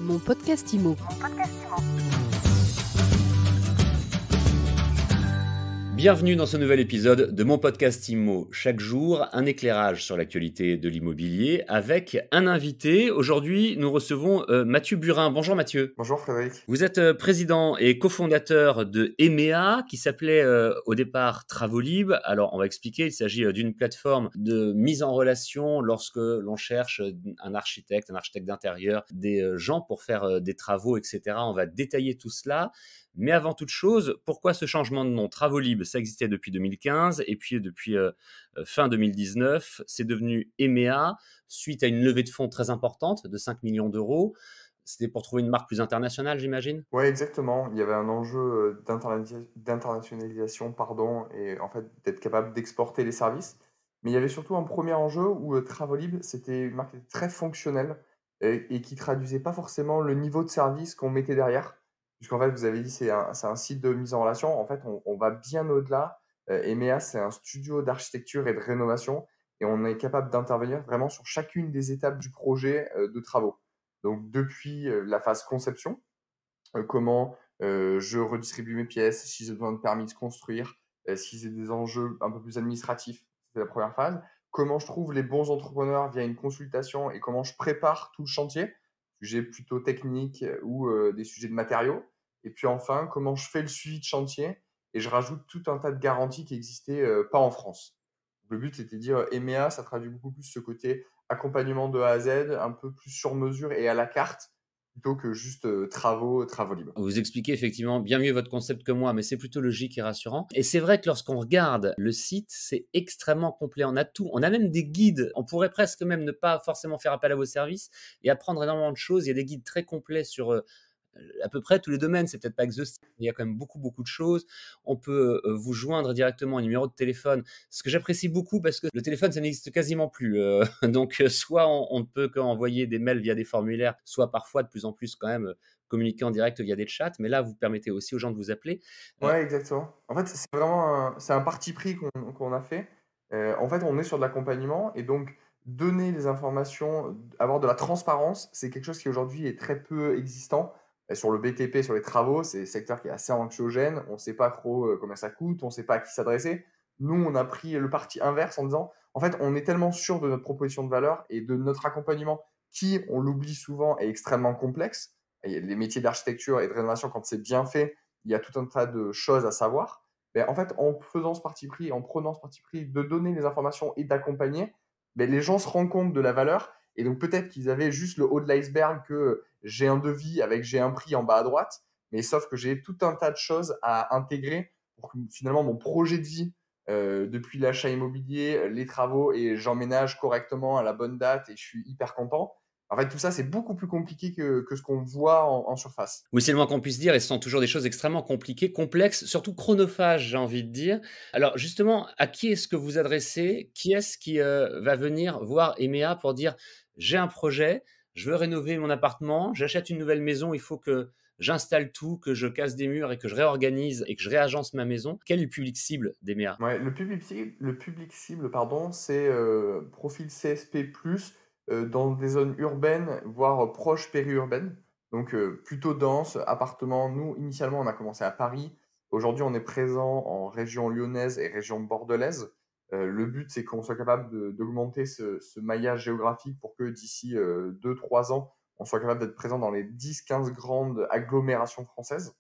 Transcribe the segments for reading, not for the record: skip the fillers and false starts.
Mon podcast IMO. Bienvenue dans ce nouvel épisode de mon podcast IMO. Chaque jour, un éclairage sur l'actualité de l'immobilier avec un invité. Aujourd'hui, nous recevons Mathieu Burin. Bonjour Mathieu. Bonjour Frédéric. Vous êtes président et cofondateur de EMEA, qui s'appelait au départ Travolib. Alors, on va expliquer, il s'agit d'une plateforme de mise en relation lorsque l'on cherche un architecte d'intérieur, des gens pour faire des travaux, etc. On va détailler tout cela. Mais avant toute chose, pourquoi ce changement de nom? Travolib, ça existait depuis 2015 et puis depuis fin 2019, c'est devenu EMEA suite à une levée de fonds très importante de 5 millions d'euros. C'était pour trouver une marque plus internationale, j'imagine? Ouais, exactement. Il y avait un enjeu d'internationalisation, et en fait d'être capable d'exporter les services. Mais il y avait surtout un premier enjeu où Travolib, c'était une marque qui était très fonctionnelle et qui traduisait pas forcément le niveau de service qu'on mettait derrière. Puisqu'en fait, vous avez dit, c'est un site de mise en relation. En fait, on va bien au-delà. EMEA, c'est un studio d'architecture et de rénovation et on est capable d'intervenir vraiment sur chacune des étapes du projet de travaux. Donc, depuis la phase conception, comment je redistribue mes pièces, si j'ai besoin de permis de construire, si j'ai des enjeux un peu plus administratifs, c'est la première phase. Comment je trouve les bons entrepreneurs via une consultation et comment je prépare tout le chantier, sujet plutôt technique ou des sujets de matériaux. Et puis enfin, comment je fais le suivi de chantier et je rajoute tout un tas de garanties qui n'existaient pas en France. Le but, c'était de dire EMEA, ça traduit beaucoup plus ce côté accompagnement de A à Z, un peu plus sur mesure et à la carte, plutôt que juste Travolib. Vous expliquez effectivement bien mieux votre concept que moi, mais c'est plutôt logique et rassurant. Et c'est vrai que lorsqu'on regarde le site, c'est extrêmement complet. On a tout. On a même des guides. On pourrait presque même ne pas forcément faire appel à vos services et apprendre énormément de choses. Il y a des guides très complets sur à peu près tous les domaines. C'est peut-être pas exhaustif, mais il y a quand même beaucoup de choses. On peut vous joindre directement au numéro de téléphone, ce que j'apprécie beaucoup parce que le téléphone, ça n'existe quasiment plus. Donc, soit on ne peut qu'envoyer des mails via des formulaires, soit parfois de plus en plus quand même communiquer en direct via des chats. Mais là, vous permettez aussi aux gens de vous appeler. Ouais, exactement. En fait, c'est vraiment un parti pris qu'on a fait. En fait, on est sur de l'accompagnement et donc donner des informations, avoir de la transparence, c'est quelque chose qui aujourd'hui est très peu existant. Sur le BTP, sur les travaux, c'est un secteur qui est assez anxiogène. On ne sait pas trop combien ça coûte, on ne sait pas à qui s'adresser. Nous, on a pris le parti inverse en disant, en fait, on est tellement sûr de notre proposition de valeur et de notre accompagnement qui, on l'oublie souvent, est extrêmement complexe. Et les métiers d'architecture et de rénovation, quand c'est bien fait, il y a tout un tas de choses à savoir. Mais en fait, en faisant ce parti pris, en prenant ce parti pris de donner les informations et d'accompagner, les gens se rendent compte de la valeur. Et donc, peut-être qu'ils avaient juste le haut de l'iceberg que j'ai un devis avec j'ai un prix en bas à droite. Mais sauf que j'ai tout un tas de choses à intégrer pour que finalement mon projet de vie, depuis l'achat immobilier, les travaux, et j'emménage correctement à la bonne date et je suis hyper content. En fait, tout ça, c'est beaucoup plus compliqué que ce qu'on voit en surface. Oui, c'est le moins qu'on puisse dire, et ce sont toujours des choses extrêmement compliquées, complexes, surtout chronophages, j'ai envie de dire. Alors justement, à qui est-ce que vous adressez? Qui est-ce qui va venir voir EMEA pour dire: «J'ai un projet, je veux rénover mon appartement, j'achète une nouvelle maison, il faut que j'installe tout, que je casse des murs et que je réorganise et que je réagence ma maison». Quel est le public cible d'EMEA? Ouais, le public cible, pardon, c'est profil CSP+, dans des zones urbaines, voire proches périurbaines. Donc plutôt dense, appartement. Nous, initialement, on a commencé à Paris. Aujourd'hui, on est présent en région lyonnaise et région bordelaise. Le but, c'est qu'on soit capable d'augmenter ce maillage géographique pour que d'ici 2-3 ans, on soit capable d'être présent dans les 10-15 grandes agglomérations françaises.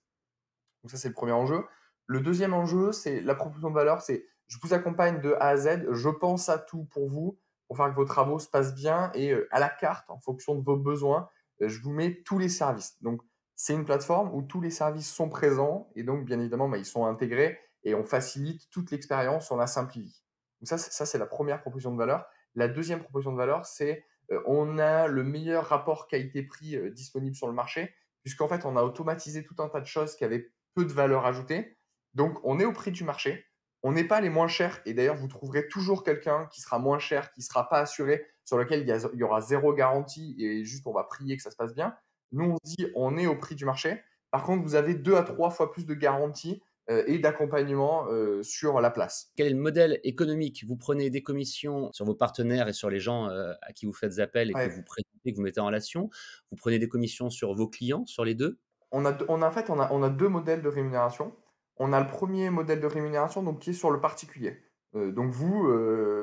Donc ça, c'est le premier enjeu. Le deuxième enjeu, c'est la proposition de valeur. C'est je vous accompagne de A à Z, je pense à tout pour vous, pour faire que vos travaux se passent bien et à la carte, en fonction de vos besoins, je vous mets tous les services. Donc, c'est une plateforme où tous les services sont présents et donc, bien évidemment, ils sont intégrés et on facilite toute l'expérience, on la simplifie. Donc ça, c'est la première proposition de valeur. La deuxième proposition de valeur, c'est on a le meilleur rapport qualité-prix disponible sur le marché, puisqu'en fait, on a automatisé tout un tas de choses qui avaient peu de valeur ajoutée. Donc, on est au prix du marché. On n'est pas les moins chers. Et d'ailleurs, vous trouverez toujours quelqu'un qui sera moins cher, qui ne sera pas assuré, sur lequel il y aura zéro garantie et juste on va prier que ça se passe bien. Nous, on se dit, on est au prix du marché. Par contre, vous avez 2 à 3 fois plus de garanties et d'accompagnement, sur la place. Quel est le modèle économique? Vous prenez des commissions sur vos partenaires et sur les gens, à qui vous faites appel et que Ouais. vous présentez, que vous mettez en relation? Vous prenez des commissions sur vos clients, sur les 2? On a 2 modèles de rémunération. On a le premier modèle de rémunération, donc qui est sur le particulier. Donc vous,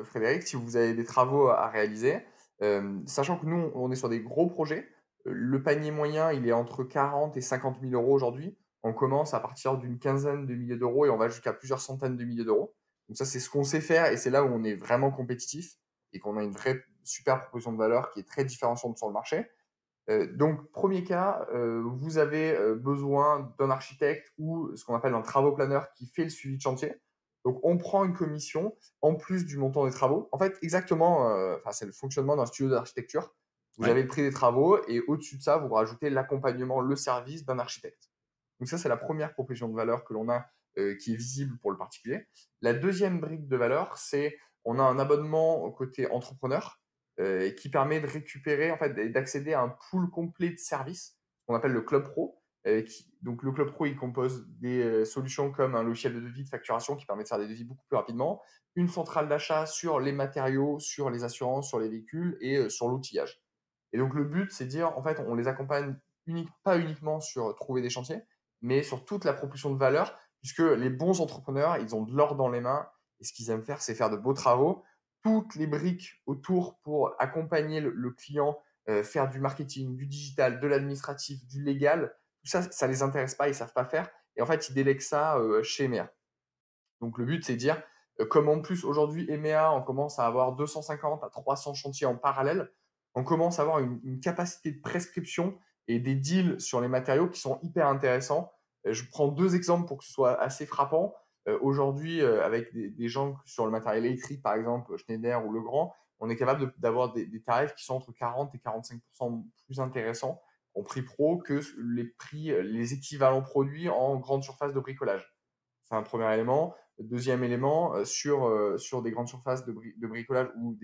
Frédéric, si vous avez des travaux à réaliser, sachant que nous, on est sur des gros projets, le panier moyen, il est entre 40 et 50 000 € aujourd'hui. On commence à partir d'une quinzaine de milliers d'euros et on va jusqu'à plusieurs centaines de milliers d'euros. Donc ça, c'est ce qu'on sait faire et c'est là où on est vraiment compétitif et qu'on a une vraie super proposition de valeur qui est très différenciante sur le marché. Donc, premier cas, vous avez besoin d'un architecte ou ce qu'on appelle un travaux planeur qui fait le suivi de chantier. Donc, on prend une commission en plus du montant des travaux. En fait, exactement, enfin, c'est le fonctionnement d'un studio d'architecture. Vous Ouais. avez le prix des travaux et au-dessus de ça, vous rajoutez l'accompagnement, le service d'un architecte. Donc ça, c'est la première proposition de valeur que l'on a, qui est visible pour le particulier. La deuxième brique de valeur, c'est on a un abonnement au côté entrepreneur qui permet de récupérer, en fait, d'accéder à un pool complet de services qu'on appelle le Club Pro. Donc le Club Pro, il compose des solutions comme un logiciel de devis, de facturation qui permet de faire des devis beaucoup plus rapidement, une centrale d'achat sur les matériaux, sur les assurances, sur les véhicules et sur l'outillage. Et donc le but, c'est de dire, en fait, on les accompagne pas uniquement sur trouver des chantiers, mais sur toute la proposition de valeur, puisque les bons entrepreneurs, ils ont de l'or dans les mains, et ce qu'ils aiment faire, c'est faire de beaux travaux. Toutes les briques autour pour accompagner le client, faire du marketing, du digital, de l'administratif, du légal, tout ça, ça les intéresse pas, ils savent pas faire. Et en fait, ils délèguent ça chez Emea. Donc le but, c'est de dire, comme en plus aujourd'hui, Emea, on commence à avoir 250 à 300 chantiers en parallèle, on commence à avoir une capacité de prescription et des deals sur les matériaux qui sont hyper intéressants. Je prends deux exemples pour que ce soit assez frappant. Aujourd'hui, avec des gens sur le matériel électrique, par exemple Schneider ou Legrand, on est capable d'avoir des tarifs qui sont entre 40 et 45% plus intéressants en prix pro que les prix, les équivalents produits en grande surface de bricolage. C'est un premier élément. Deuxième élément, sur des grandes surfaces de bricolage ou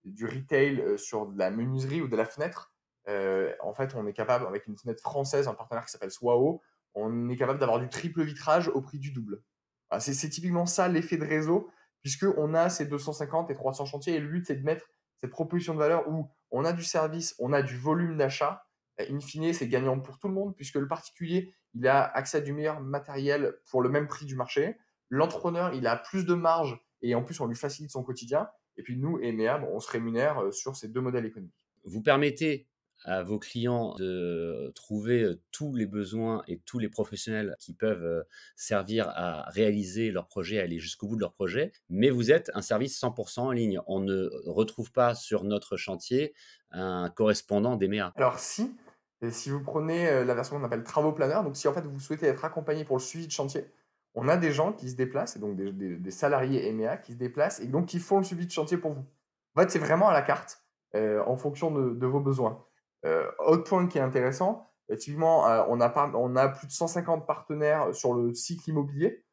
du retail, sur de la menuiserie ou de la fenêtre, en fait, on est capable, avec une fenêtre française, un partenaire qui s'appelle Swao, on est capable d'avoir du triple vitrage au prix du double. Voilà, c'est typiquement ça l'effet de réseau, puisqu'on a ces 250 et 300 chantiers, et le but, c'est de mettre cette proposition de valeur où on a du service, on a du volume d'achat. In fine, c'est gagnant pour tout le monde, puisque le particulier, il a accès à du meilleur matériel pour le même prix du marché. L'entrepreneur, il a plus de marge et en plus, on lui facilite son quotidien. Et puis nous, EMEA, on se rémunère sur ces deux modèles économiques. Vous permettez à vos clients de trouver, tous les besoins et tous les professionnels qui peuvent, servir à réaliser leur projet, à aller jusqu'au bout de leur projet, mais vous êtes un service 100% en ligne. On ne retrouve pas sur notre chantier un correspondant d'EMEA. Alors si vous prenez la version qu'on appelle travaux planeurs, donc si en fait vous souhaitez être accompagné pour le suivi de chantier, on a des gens qui se déplacent, et donc des salariés EMEA qui se déplacent et donc qui font le suivi de chantier pour vous. En fait, c'est vraiment à la carte, en fonction de vos besoins. Autre point qui est intéressant, typiquement, on a plus de 150 partenaires sur le cycle immobilier,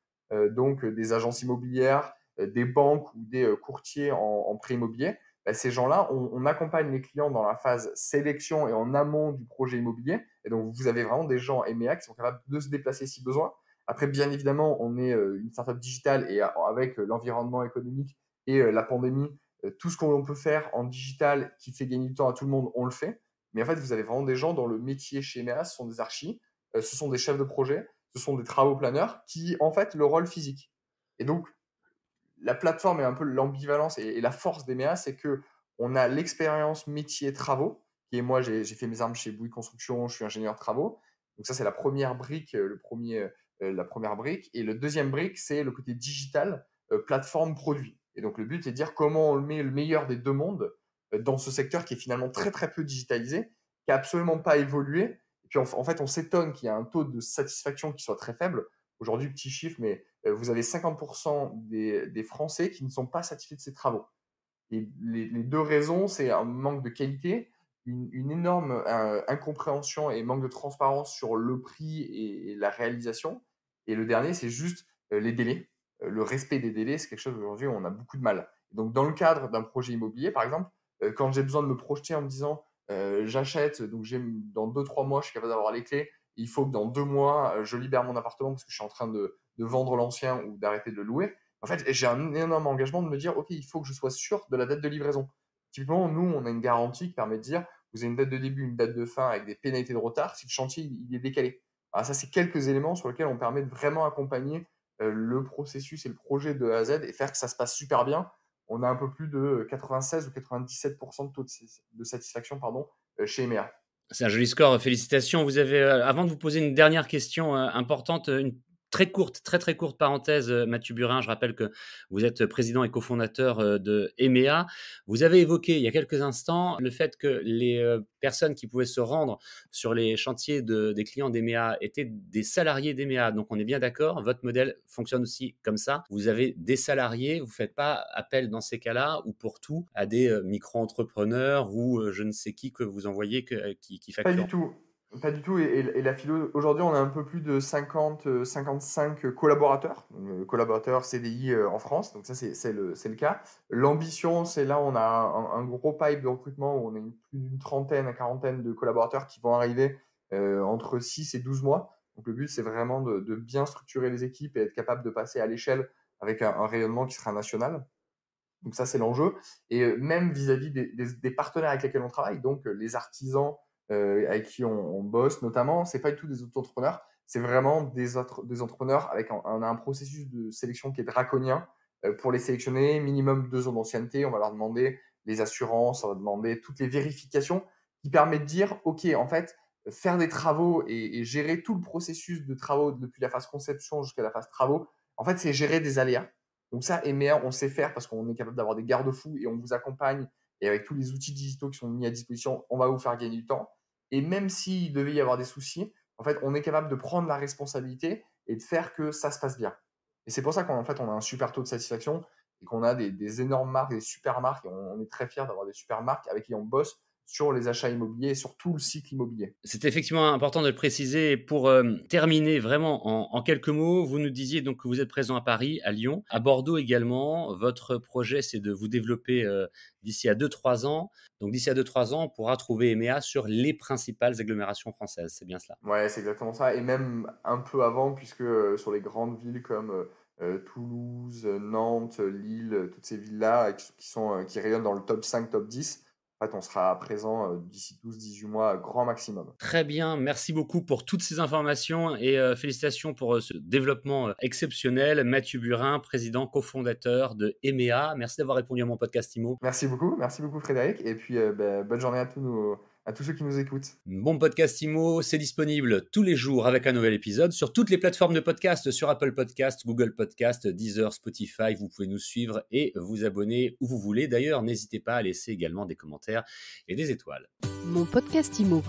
donc des agences immobilières, des banques ou des courtiers en prêt immobilier. Bah, ces gens-là, on accompagne les clients dans la phase sélection et en amont du projet immobilier. Et donc, vous avez vraiment des gens MEA qui sont capables de se déplacer si besoin. Après, bien évidemment, on est une startup digitale et avec l'environnement économique et la pandémie, tout ce qu'on peut faire en digital qui fait gagner du temps à tout le monde, on le fait. Mais en fait, vous avez vraiment des gens dans le métier chez MEA, ce sont des archis, ce sont des chefs de projet, ce sont des travaux planeurs qui, en fait, le rôle physique. Et donc, la plateforme est un peu l'ambivalence et la force d'EMEA, c'est que on a l'expérience métier travaux, qui est moi, j'ai fait mes armes chez Bouygues Construction, je suis ingénieur de travaux. Donc ça, c'est la première brique, la première brique. Et le deuxième brique, c'est le côté digital, plateforme produit. Et donc le but, c'est de dire comment on met le meilleur des deux mondes dans ce secteur qui est finalement très très peu digitalisé, qui a absolument pas évolué. Et puis en fait, on s'étonne qu'il y a un taux de satisfaction qui soit très faible. Aujourd'hui, petit chiffre, mais vous avez 50% des Français qui ne sont pas satisfaits de ces travaux. Et les deux raisons, c'est un manque de qualité, une énorme incompréhension et manque de transparence sur le prix et la réalisation. Et le dernier, c'est juste les délais. Le respect des délais, c'est quelque chose aujourd'hui où on a beaucoup de mal. Donc, dans le cadre d'un projet immobilier, par exemple, quand j'ai besoin de me projeter en me disant j'achète, donc dans 2-3 mois, je suis capable d'avoir les clés il faut que dans 2 mois, je libère mon appartement parce que je suis en train de vendre l'ancien ou d'arrêter de le louer. En fait, j'ai un énorme engagement de me dire: «OK, il faut que je sois sûr de la date de livraison». Typiquement, nous, on a une garantie qui permet de dire: «Vous avez une date de début, une date de fin avec des pénalités de retard si le chantier il est décalé». Alors ça, c'est quelques éléments sur lesquels on permet de vraiment accompagner, le processus et le projet de A à Z et faire que ça se passe super bien. On a un peu plus de 96 ou 97 de taux de satisfaction, pardon, chez EMEA. C'est un joli score, félicitations. Vous avez, avant de vous poser une dernière question, importante, une très courte, très, très courte parenthèse, Mathieu Burin. Je rappelle que vous êtes président et cofondateur, de EMEA. Vous avez évoqué il y a quelques instants le fait que les, personnes qui pouvaient se rendre sur les chantiers des clients d'EMEA étaient des salariés d'EMEA. Donc on est bien d'accord, votre modèle fonctionne aussi comme ça. Vous avez des salariés, vous ne faites pas appel dans ces cas-là ou pour tout à des, micro-entrepreneurs ou, je ne sais qui que vous envoyez qui Pas facturent. du tout, pas du tout et la philo aujourd'hui, on a un peu plus de 50, 55 collaborateurs, collaborateurs CDI, en France, donc ça c'est le cas. L'ambition, c'est là, on a un gros pipe de recrutement où on a plus d'une trentaine à quarantaine de collaborateurs qui vont arriver, entre 6 et 12 mois. Donc le but, c'est vraiment de bien structurer les équipes et être capable de passer à l'échelle avec un rayonnement qui sera national. Donc ça, c'est l'enjeu. Et même vis-à-vis des partenaires avec lesquels on travaille, donc les artisans avec qui on bosse notamment, c'est pas du tout des auto-entrepreneurs, c'est vraiment des entrepreneurs avec on a un processus de sélection qui est draconien. Pour les sélectionner, minimum 2 ans d'ancienneté, on va leur demander les assurances, on va demander toutes les vérifications qui permettent de dire, OK, en fait, faire des travaux et gérer tout le processus de travaux depuis la phase conception jusqu'à la phase travaux, en fait, c'est gérer des aléas. Donc ça, EMEA, on sait faire parce qu'on est capable d'avoir des garde-fous et on vous accompagne. Et avec tous les outils digitaux qui sont mis à disposition, on va vous faire gagner du temps. Et même s'il devait y avoir des soucis, en fait, on est capable de prendre la responsabilité et de faire que ça se passe bien. Et c'est pour ça qu'en fait, on a un super taux de satisfaction et qu'on a des énormes marques, des super marques. Et on est très fiers d'avoir des super marques avec qui on bosse sur les achats immobiliers et sur tout le cycle immobilier. C'est effectivement important de le préciser. Et pour terminer vraiment en quelques mots, vous nous disiez donc que vous êtes présent à Paris, à Lyon, à Bordeaux également. Votre projet, c'est de vous développer d'ici à 2-3 ans. Donc d'ici à 2-3 ans, on pourra trouver EMEA sur les principales agglomérations françaises. C'est bien cela. Ouais, c'est exactement ça. Et même un peu avant, puisque sur les grandes villes comme Toulouse, Nantes, Lille, toutes ces villes-là qui rayonnent dans le top 5, top 10, en fait, on sera présent d'ici 12-18 mois, grand maximum. Très bien, merci beaucoup pour toutes ces informations et félicitations pour ce développement exceptionnel. Mathieu Burin, président cofondateur de EMEA. Merci d'avoir répondu à mon podcast IMO. Merci beaucoup Frédéric. Et puis, bonne journée à tous ceux qui nous écoutent. Mon podcast IMO, c'est disponible tous les jours avec un nouvel épisode sur toutes les plateformes de podcast, sur Apple Podcast, Google Podcast, Deezer, Spotify. Vous pouvez nous suivre et vous abonner où vous voulez. D'ailleurs, n'hésitez pas à laisser également des commentaires et des étoiles. Mon podcast IMO.